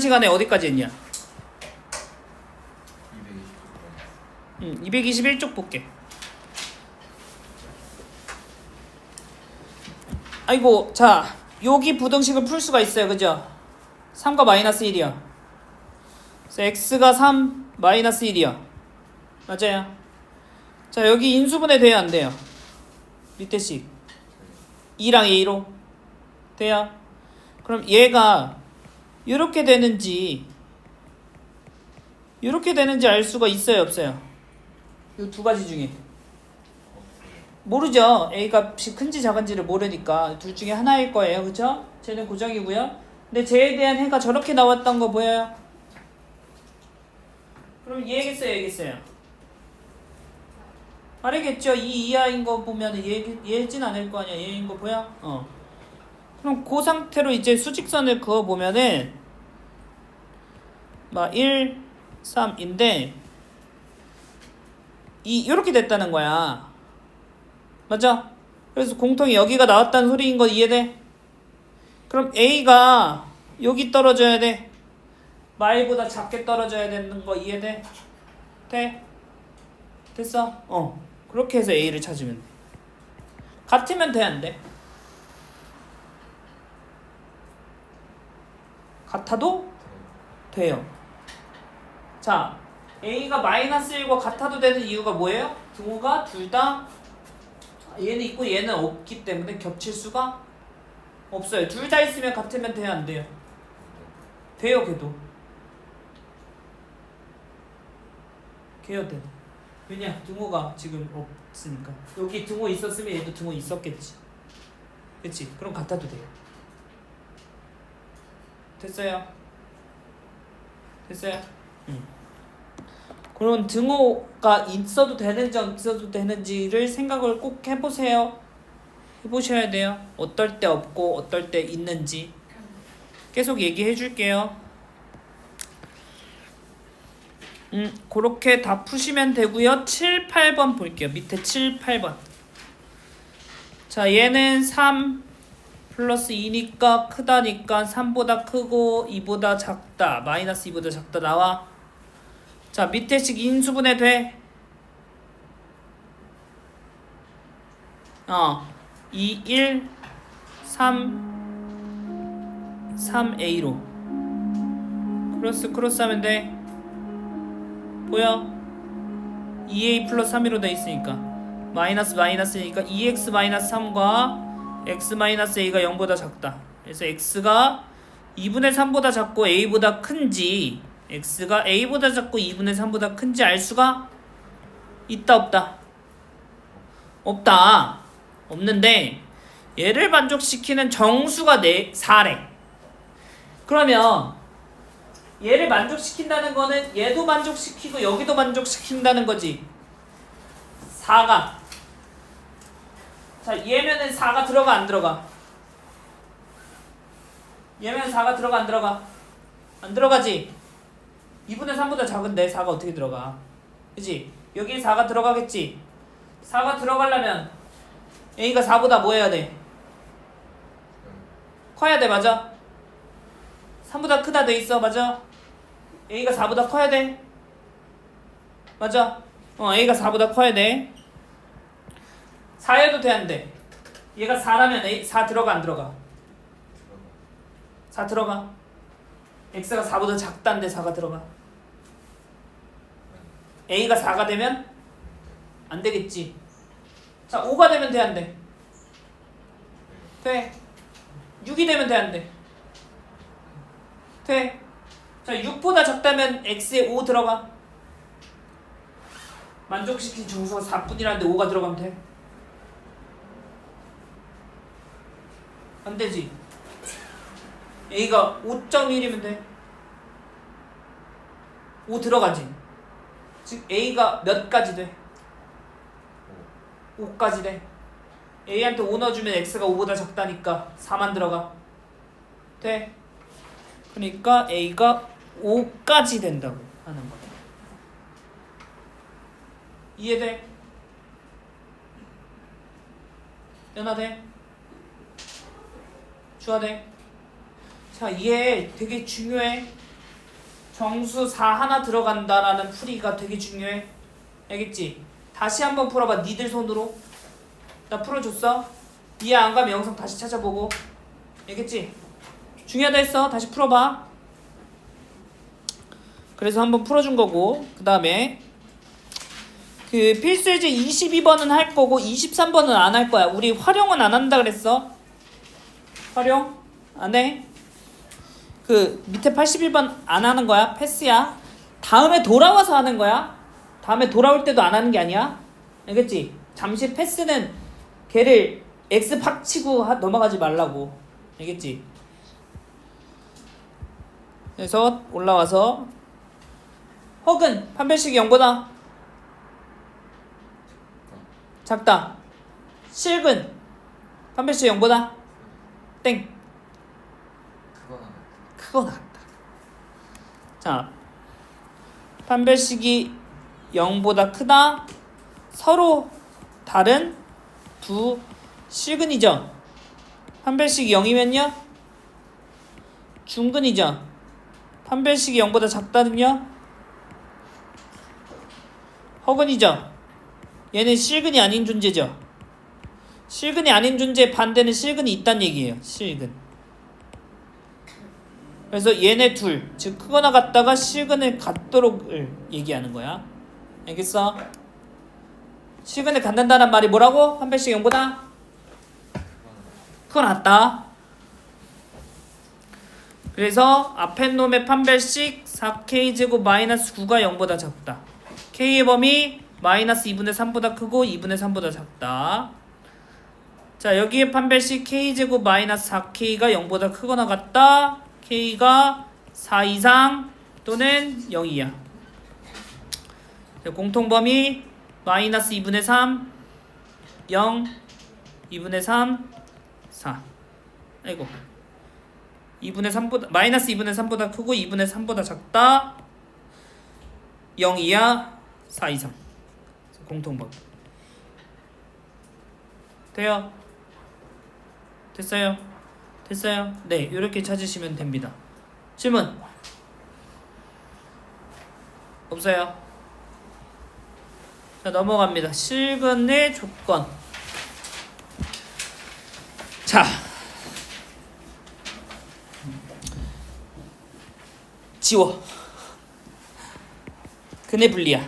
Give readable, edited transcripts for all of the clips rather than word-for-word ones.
시간에 어디까지 했냐? 221쪽 볼게. 아이고, 자, 여기 부등식을 풀 수가 있어요. 그죠? 3과 마이너스 1이야. 그래서 x가 3, 마이너스 1이야. 맞아요. 자, 여기 인수분해 돼요, 안 돼요? 밑에 식 2랑 a로 돼요. 그럼 얘가 이렇게 되는지 알 수가 있어요, 없어요? 이 두 가지 중에 모르죠. A 값이 큰지 작은지를 모르니까 둘 중에 하나일 거예요. 그쵸? 쟤는 고정이고요. 근데 쟤에 대한 해가 저렇게 나왔던 거 보여요? 그럼 얘겠어요, 얘겠어요? 알겠죠? 이 이하인 거 보면 얘진 않을 거 아니야. 얘인 거 보여? 그럼 그 상태로 이제 수직선을 그어 보면은 막 1, 3인데 이렇게 됐다는 거야. 맞죠? 그래서 공통이 여기가 나왔다는 소리인 거 이해돼? 그럼 A가 여기 떨어져야 돼. 마이보다 작게 떨어져야 되는 거 이해돼? 돼? 됐어? 그렇게 해서 A를 찾으면 돼. 같으면 돼, 안 돼? 같아도 돼요. 자, A가 마이너스 1과 같아도 되는 이유가 뭐예요? 등호가 둘 다 얘는 있고 얘는 없기 때문에 겹칠 수가 없어요. 둘 다 있으면 같으면 돼요, 안 돼요? 돼요, 걔도. 걔요, 돼. 왜냐? 등호가 지금 없으니까. 여기 등호 있었으면 얘도 등호 있었겠지. 그치? 그럼 같아도 돼요. 됐어요? 됐어요? 그런 등호가 있어도 되는지 없어도 되는지를 생각을 꼭 해보세요. 해보셔야 돼요. 어떨 때 없고 어떨 때 있는지 계속 얘기해 줄게요. 그렇게 다 푸시면 되고요. 7, 8번 볼게요. 밑에 7, 8번. 자, 얘는 3 플러스 2니까 크다니까 3보다 크고 2보다 작다. 마이너스 2보다 작다 나와. 자, 밑에 식 인수분해 돼. 2, 1, 3, 3a로 크로스 하면 돼. 보여? 2a 플러스 3이로 돼 있으니까 마이너스니까 2x 마이너스 3과 x 마이너스 a가 0보다 작다. 그래서 x가 2분의 3보다 작고 a보다 큰지 x가 a보다 작고 2분의 3보다 큰지 알 수가 있다, 없다? 없다. 없는데 얘를 만족시키는 정수가 4래. 그러면 얘를 만족시킨다는 거는 얘도 만족시키고 여기도 만족시킨다는 거지. 4가. 자, 얘면은 4가 들어가 안 들어가? 얘면 4가 들어가 안 들어가? 안 들어가지. 2분의 3보다 작은데 4가 어떻게 들어가? 그치? 여기 4가 들어가겠지? 4가 들어가려면 A가 4보다 뭐 해야 돼? 커야 돼, 맞아? 3보다 크다 돼 있어, 맞아? A가 4보다 커야 돼? 맞아? A가 4보다 커야 돼. 4여도 돼, 안 돼? 얘가 4라면 4 들어가 안 들어가? 4 들어가. X가 4보다 작다는데 4가 들어가. A가 4가 되면 안 되겠지. 자, 5가 되면 돼, 안 돼? 돼. 6이 되면 돼, 안 돼? 돼. 자, 6보다 작다면 X에 5 들어가. 만족시킨 정수가 4뿐이라는데 5가 들어가면 돼? 안 되지. A가 5.1이면 돼. 5 들어가지. 즉 A가 몇 가지 돼? 5까지 돼. A한테 5 넣어주면 X가 5보다 작다니까 4만 들어가. 돼. 그러니까 A가 5까지 된다고 하는 거야. 이해돼? 연화돼? 주화돼? 자, 얘 되게 중요해. 정수 4 하나 들어간다라는 풀이가 되게 중요해. 알겠지? 다시 한번 풀어봐. 니들 손으로. 나 풀어줬어. 이해 안 가면 영상 다시 찾아보고. 알겠지? 중요하다 했어. 다시 풀어봐. 그래서 한번 풀어준 거고, 그 다음에 그 필수예제 22번은 할 거고 23번은 안 할 거야. 우리 활용은 안 한다 그랬어. 활용 안 해. 그 밑에 81번 안 하는 거야. 패스야. 다음에 돌아와서 하는 거야. 다음에 돌아올 때도 안 하는 게 아니야. 알겠지? 잠시 패스는 걔를 X 팍 치고 넘어가지 말라고. 알겠지? 그래서 올라와서 혹은 판별식이 0보다 작다. 실근 판별식이 0보다 땡. 크거나 같다. 자, 판별식이 0보다 크다. 서로 다른 두 실근이죠. 판별식이 0이면요 중근이죠. 판별식이 0보다 작다는요 허근이죠. 얘는 실근이 아닌 존재죠. 실근이 아닌 존재의 반대는 실근이 있다는 얘기예요. 실근. 그래서 얘네 둘, 즉 크거나 같다가 실근을 갖도록을 얘기하는 거야. 알겠어? 실근을 갖는다는 말이 뭐라고? 판별식 0보다 크거나 같다. 그래서 앞에 놈의 판별식 4k제곱 마이너스 9가 0보다 작다. k의 범위 마이너스 2분의 3보다 크고 2분의 3보다 작다. 자, 여기에 판별식 k제곱 마이너스 4k가 0보다 크거나 같다. k가 4 이상 또는 0이야. 공통범위 마이너스 2분의 3 0 2분의 3 4. 아이고 2분의 3보다 마이너스 2분의 3보다 크고 2분의 3보다 작다. 0 이하 4 이상. 공통범위. 돼요? 됐어요? 됐어요? 네, 이렇게 찾으시면 됩니다. 질문 없어요? 자, 넘어갑니다. 실근의 조건. 자, 지워. 근의 분리야.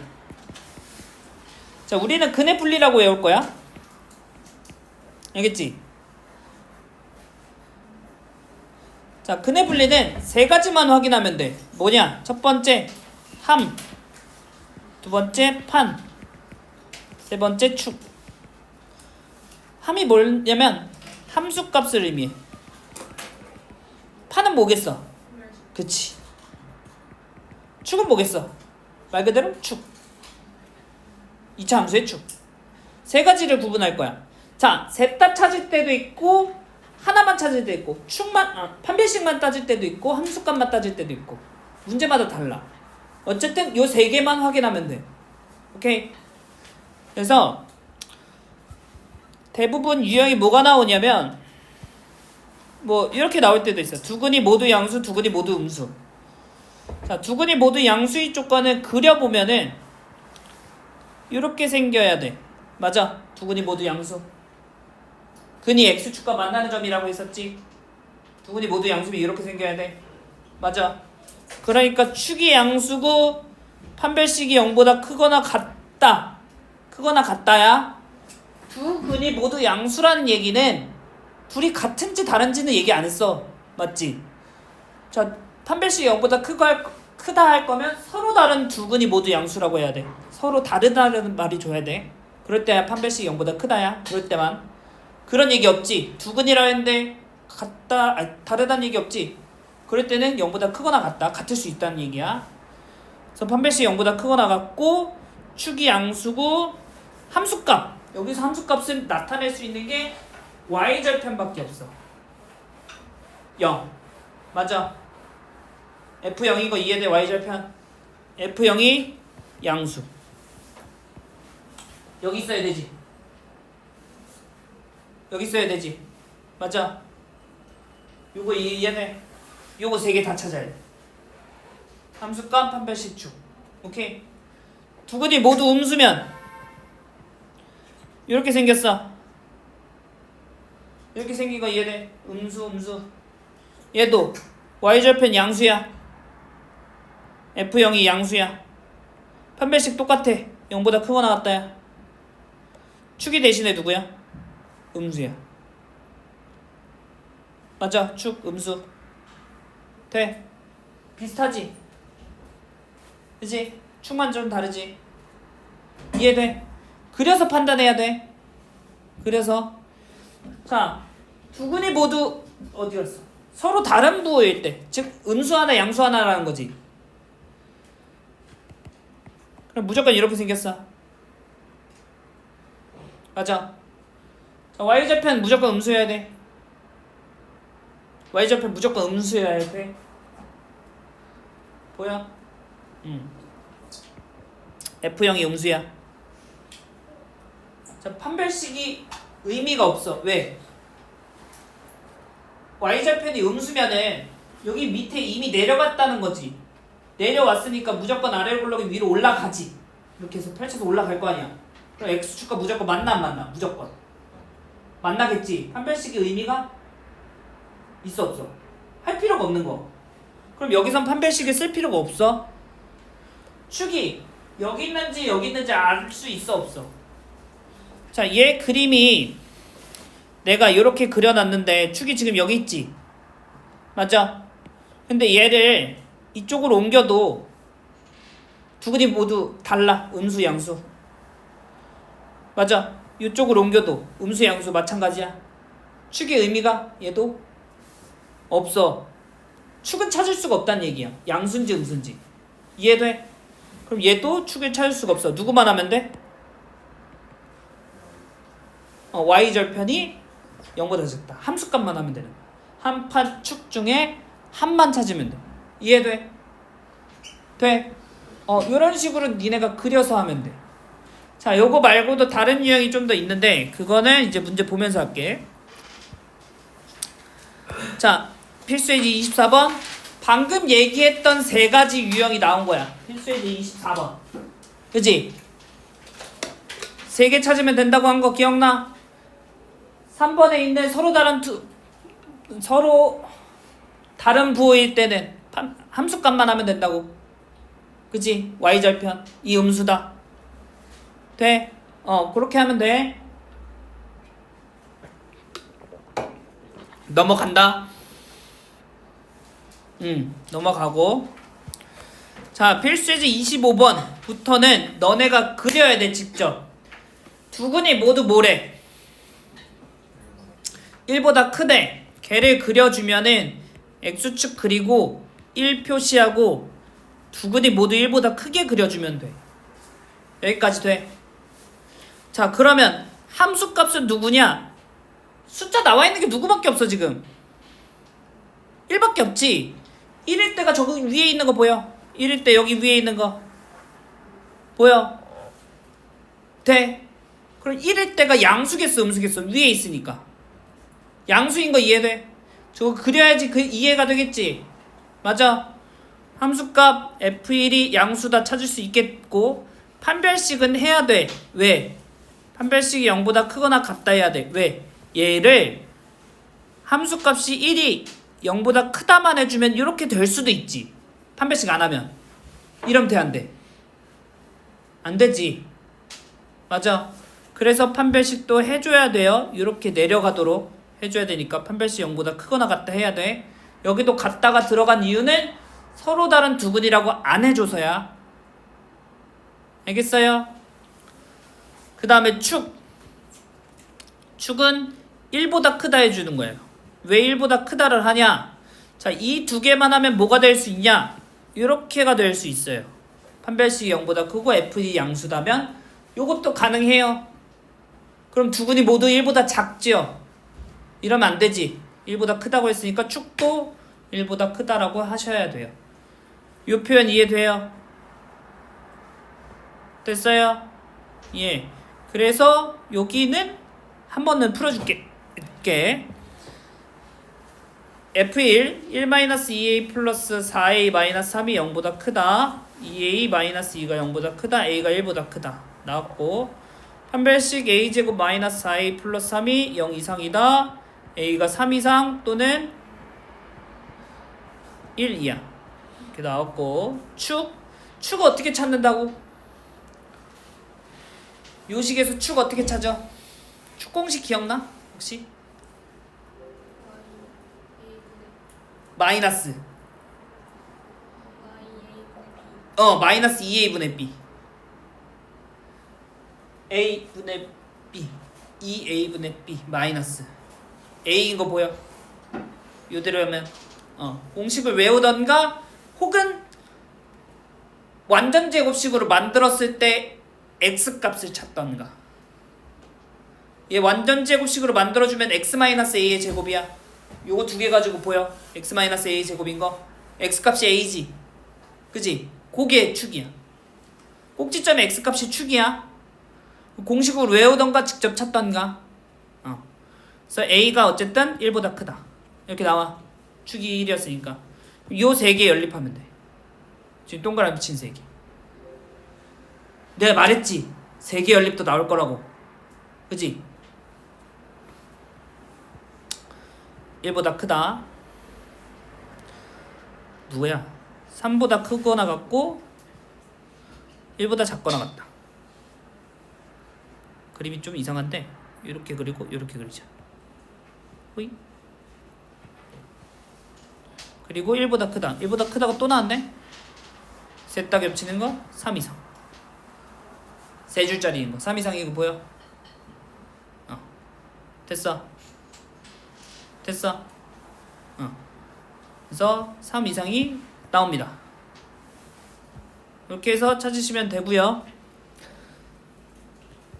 자, 우리는 근의 분리라고 외울 거야. 알겠지? 자, 근의 분리는 세 가지만 확인하면 돼. 뭐냐? 첫 번째 함, 두 번째 판, 세 번째 축. 함이 뭐냐면 함수값을 의미해. 판은 뭐겠어? 그치. 축은 뭐겠어? 말 그대로 축. 2차 함수의 축. 세 가지를 구분할 거야. 자, 셋 다 찾을 때도 있고 하나만 찾을 때도 있고 판별식만 따질 때도 있고 함수값만 따질 때도 있고 문제마다 달라. 어쨌든 요 세 개만 확인하면 돼. 오케이? 그래서 대부분 유형이 뭐가 나오냐면 뭐 이렇게 나올 때도 있어. 두 근이 모두 양수, 두 근이 모두 음수. 자, 두 근이 모두 양수의 조건을 그려보면은 이렇게 생겨야 돼. 맞아? 두 근이 모두 양수. 근이 x축과 만나는 점이라고 했었지. 두 근이 모두 양수면 이렇게 생겨야 돼. 맞아. 그러니까 축이 양수고 판별식이 0보다 크거나 같다. 크거나 같다야. 두 근이 모두 양수라는 얘기는 둘이 같은지 다른지는 얘기 안 했어. 맞지? 자, 판별식이 0보다 크다 할 거면 서로 다른 두 근이 모두 양수라고 해야 돼. 서로 다르다는 말이 줘야 돼. 그럴 때야 판별식이 0보다 크다야. 그럴 때만. 그런 얘기 없지. 두 근이라 했는데 다르다는 얘기 없지. 그럴 때는 0보다 크거나 같다. 같을 수 있다는 얘기야. 그래서 판별식이 0보다 크거나 같고 축이 양수고 함수값. 여기서 함수값을 나타낼 수 있는 게 y절편밖에 없어. 0. 맞아. F0이고 이해돼. y절편. F0이 양수. 여기 있어야 되지. 여기 있어야 되지. 맞아. 요거 이해돼. 요거 세 개 다 찾아야 돼. 함수값 판별식 축. 오케이. 두근이 모두 음수면 이렇게 생겼어. 이렇게 생긴 거 이해돼? 음수. 얘도 y절편 양수야. f0이 양수야. 판별식 똑같아. 0보다 크거나 같다야. 축이 대신에 누구야? 음수야. 맞아. 축 음수. 돼. 비슷하지? 그치? 축만 좀 다르지? 이해돼? 그려서 판단해야 돼. 그래서 자, 두근이 모두 어디 갔어? 서로 다른 부호일 때, 즉 음수 하나 양수 하나라는 거지. 그럼 무조건 이렇게 생겼어. 맞아. 자, y절편 무조건 음수여야 돼. y절편 무조건 음수여야 돼. 보여? f0이 음수야. 자, 판별식이 의미가 없어. 왜? y절편이 음수면은 여기 밑에 이미 내려갔다는 거지. 내려왔으니까 무조건 아래로 굴러기 위로 올라가지. 이렇게 해서 펼쳐서 올라갈 거 아니야. 그럼 x축과 무조건 만나 안 만나? 무조건 만나겠지. 판별식의 의미가 있어 없어? 할 필요가 없는 거. 그럼 여기선 판별식을 쓸 필요가 없어. 축이 여기 있는지 알 수 있어 없어? 자, 얘 그림이 내가 이렇게 그려놨는데 축이 지금 여기 있지? 맞아? 근데 얘를 이쪽으로 옮겨도 두근이 모두 달라. 음수 양수. 맞아? 이쪽으로 옮겨도 음수 양수 마찬가지야. 축의 의미가 얘도 없어. 축은 찾을 수가 없다는 얘기야. 양수인지 음수인지. 이해돼? 그럼 얘도 축을 찾을 수가 없어. 누구만 하면 돼? y절편이 0보다 작다. 함수값만 하면 되는 거야. 한 판 축 중에 한만 찾으면 돼. 이해돼? 돼? 이런 식으로 니네가 그려서 하면 돼. 자, 요거 말고도 다른 유형이 좀 더 있는데 그거는 이제 문제 보면서 할게. 자, 필수예지 24번. 방금 얘기했던 세 가지 유형이 나온 거야. 필수예지 24번. 그치? 세 개 찾으면 된다고 한 거 기억나? 3번에 있는 서로 다른 부호일 때는 함수값만 하면 된다고. 그치? y절편 이 음수다. 돼? 그렇게 하면 돼. 넘어간다. 넘어가고. 자, 필수예지 25번부터는 너네가 그려야 돼. 직접. 두근이 모두 뭐래? 1보다 크대. 걔를 그려주면은 x축 그리고 1 표시하고 두근이 모두 1보다 크게 그려주면 돼. 여기까지 돼. 자, 그러면 함수값은 누구냐? 숫자 나와 있는 게 누구밖에 없어 지금. 1밖에 없지. 1일 때가 저기 위에 있는 거 보여? 1일 때 여기 위에 있는 거 보여? 돼. 그럼 1일 때가 양수겠어 음수겠어? 위에 있으니까 양수인 거 이해돼? 저거 그려야지 그 이해가 되겠지? 맞아. 함수값 f1이 양수다 찾을 수 있겠고 판별식은 해야 돼. 왜? 판별식이 0보다 크거나 같다 해야 돼. 왜? 얘를 함수값이 1이 0보다 크다만 해주면 이렇게 될 수도 있지. 판별식 안 하면. 이러면 돼, 안 돼? 안 되지. 맞아. 그래서 판별식도 해줘야 돼요. 이렇게 내려가도록 해줘야 되니까 판별식 0보다 크거나 같다 해야 돼. 여기도 같다가 들어간 이유는 서로 다른 두근이라고 안 해줘서야. 알겠어요? 그 다음에 축은 1보다 크다 해주는 거예요. 왜 1보다 크다를 하냐? 자, 이 두 개만 하면 뭐가 될 수 있냐? 이렇게가 될 수 있어요. 판별식이 0보다 크고 f2 양수다면 요것도 가능해요. 그럼 두근이 모두 1보다 작죠? 이러면 안 되지. 1보다 크다고 했으니까 축도 1보다 크다라고 하셔야 돼요. 이 표현 이해돼요? 됐어요? 예. 그래서 여기는 한 번은 풀어줄게. F1 1-2a 플러스 4a 마이너스 3이 0보다 크다. 2a 마이너스 2가 0보다 크다. a가 1보다 크다. 나왔고 판별식 a제곱 마이너스 4a 플러스 3이 0 이상이다. a가 3 이상 또는 1 이하. 이렇게 나왔고 축 어떻게 찾는다고? 요식에서 축 어떻게 찾아? 축 공식 기억나? 혹시? 마이너스 마이너스 2a분의 b a분의 b 2a분의 b 마이너스 a인 거 보여? 요대로 하면 공식을 외우던가 혹은 완전 제곱식으로 만들었을 때 x값을 찾던가. 얘 완전 제곱식으로 만들어주면 x-a의 제곱이야. 요거 두 개 가지고 보여. x-a 제곱인 거. x값이 a지. 그지? 그게 축이야. 꼭지점에 x값이 축이야. 공식으로 외우던가 직접 찾던가. 그래서 a가 어쨌든 1보다 크다. 이렇게 나와. 축이 1이었으니까. 요 세 개 연립하면 돼. 지금 동그라미 친 세 개. 내가 말했지. 세 개 연립도 나올 거라고. 그지? 1보다 크다. 누구야? 3보다 크거나 같고 1보다 작거나 같다. 그림이 좀 이상한데 이렇게 그리고 이렇게 그리자. 호이. 그리고 1보다 크다. 1보다 크다가 또 나왔네. 셋 다 겹치는 거 3 이상. 세 줄짜리인 거 3 이상이고 보여? 됐어. 그래서 3 이상이 나옵니다. 이렇게 해서 찾으시면 되고요.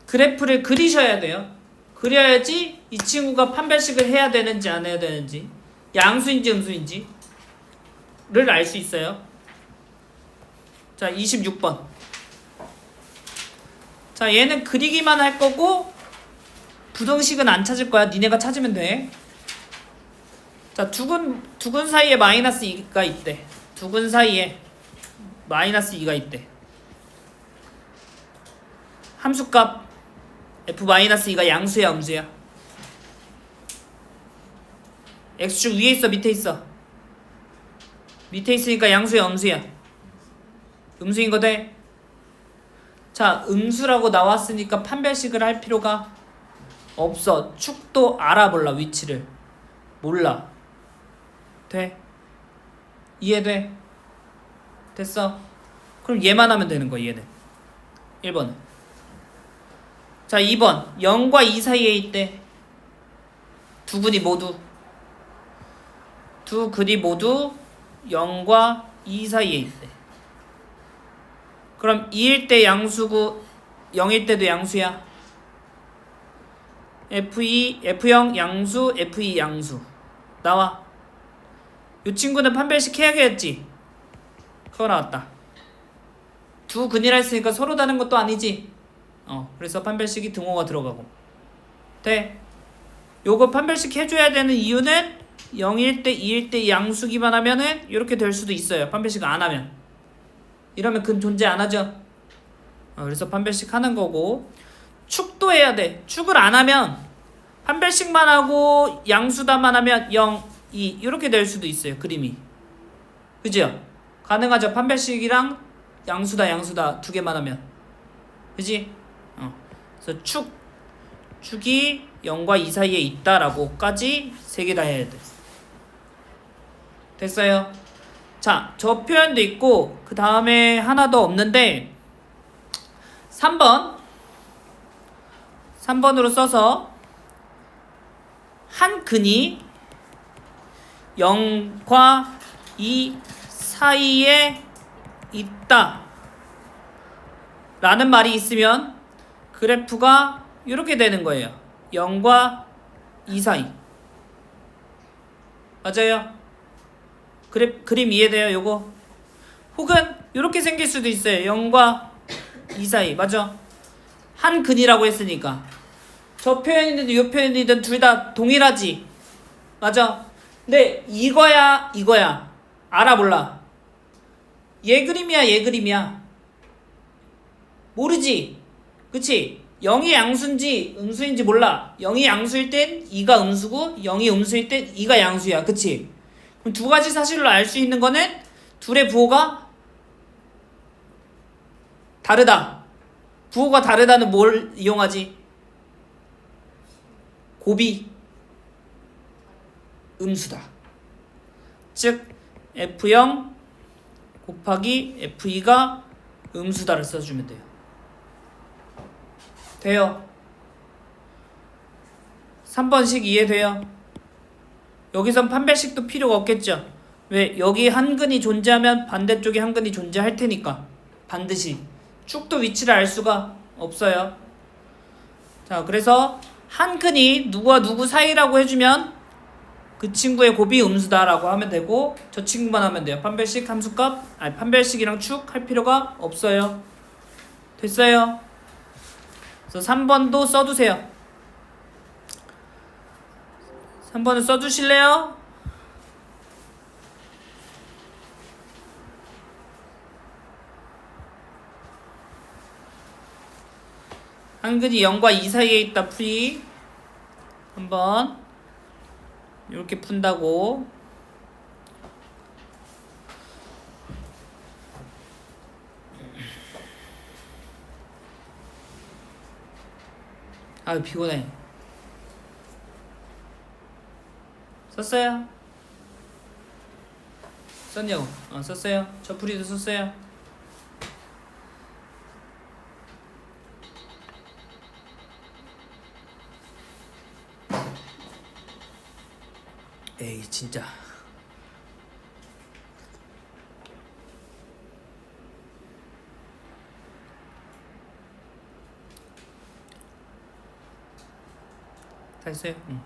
그래프를 그리셔야 돼요. 그려야지 이 친구가 판별식을 해야 되는지 안 해야 되는지, 양수인지 음수인지를 알 수 있어요. 자, 26번. 자, 얘는 그리기만 할 거고 부등식은 안 찾을 거야. 니네가 찾으면 돼. 자, 두근 사이에 마이너스 2가 있대. 두근 사이에 마이너스 2가 있대. 함수값 f-2가 양수야 음수야? x축 위에 있어 밑에 있어? 밑에 있으니까 양수야 음수야? 음수인 거 돼? 자, 음수라고 나왔으니까 판별식을 할 필요가 없어. 축도 알아볼라. 위치를 몰라. 돼? 이해돼? 됐어? 그럼 얘만 하면 되는 거야. 얘는 1번은. 자, 2번 0과 2 사이에 있대. 두 근이 모두 0과 2 사이에 있대. 그럼 2일 때 양수고 0일 때도 양수야. F0 양수, F2 양수 나와. 이 친구는 판별식 해야겠지. 그거 나왔다. 두 근이라 했으니까 서로 다른 것도 아니지. 그래서 판별식이 등호가 들어가고 돼. 요거 판별식 해줘야 되는 이유는 0일 때 2일 때 양수기만 하면은 이렇게 될 수도 있어요. 판별식 안 하면. 이러면 근 존재 안 하죠. 그래서 판별식 하는 거고, 축도 해야 돼. 축을 안 하면 판별식만 하고 양수다만 하면 0, 2 이렇게 될 수도 있어요. 그림이. 그죠? 가능하죠. 판별식이랑 양수다 두 개만 하면. 그지? 그래서 축이 0과 2 사이에 있다라고까지 세 개 다 해야 돼. 됐어요? 자, 저 표현도 있고 그 다음에 하나 더 없는데 3번으로 써서 한 근이 0과 2 사이에 있다 라는 말이 있으면 그래프가 이렇게 되는 거예요. 0과 2 사이. 맞아요? 그림 이해돼요? 요거? 혹은 이렇게 생길 수도 있어요. 0과 2 사이. 맞아? 한 근이라고 했으니까 저 표현이든 이 표현이든 둘 다 동일하지. 맞아? 근데 이거야 이거야 알아 몰라? 얘 그림이야 얘 그림이야 모르지? 그치? 0이 양수인지 음수인지 몰라. 0이 양수일 땐 2가 음수고 0이 음수일 땐 2가 양수야. 그치? 그럼 두 가지 사실로 알 수 있는 거는 둘의 부호가 다르다. 부호가 다르다는 뭘 이용하지? 곱이 음수다. 즉 F0 곱하기 F2가 음수다를 써주면 돼요. 돼요. 3번식 이해돼요? 여기선 판별식도 필요가 없겠죠? 왜? 여기 한근이 존재하면 반대쪽에 한근이 존재할 테니까 반드시 축도 위치를 알 수가 없어요. 자, 그래서 한근이 누구와 누구 사이라고 해주면 그 친구의 곱이 음수다라고 하면 되고 저 친구만 하면 돼요. 판별식 함수값 아니 판별식이랑 축 할 필요가 없어요. 됐어요? 그래서 3번도 써두세요. 3번을 써주실래요? 한근이 0과 2 사이에 있다 풀이 한번 이렇게 푼다고. 아 피곤해. 썼어요? 썼냐고? 썼어요. 저 풀이도 썼어요. 에이 진짜 다 했어요? 응.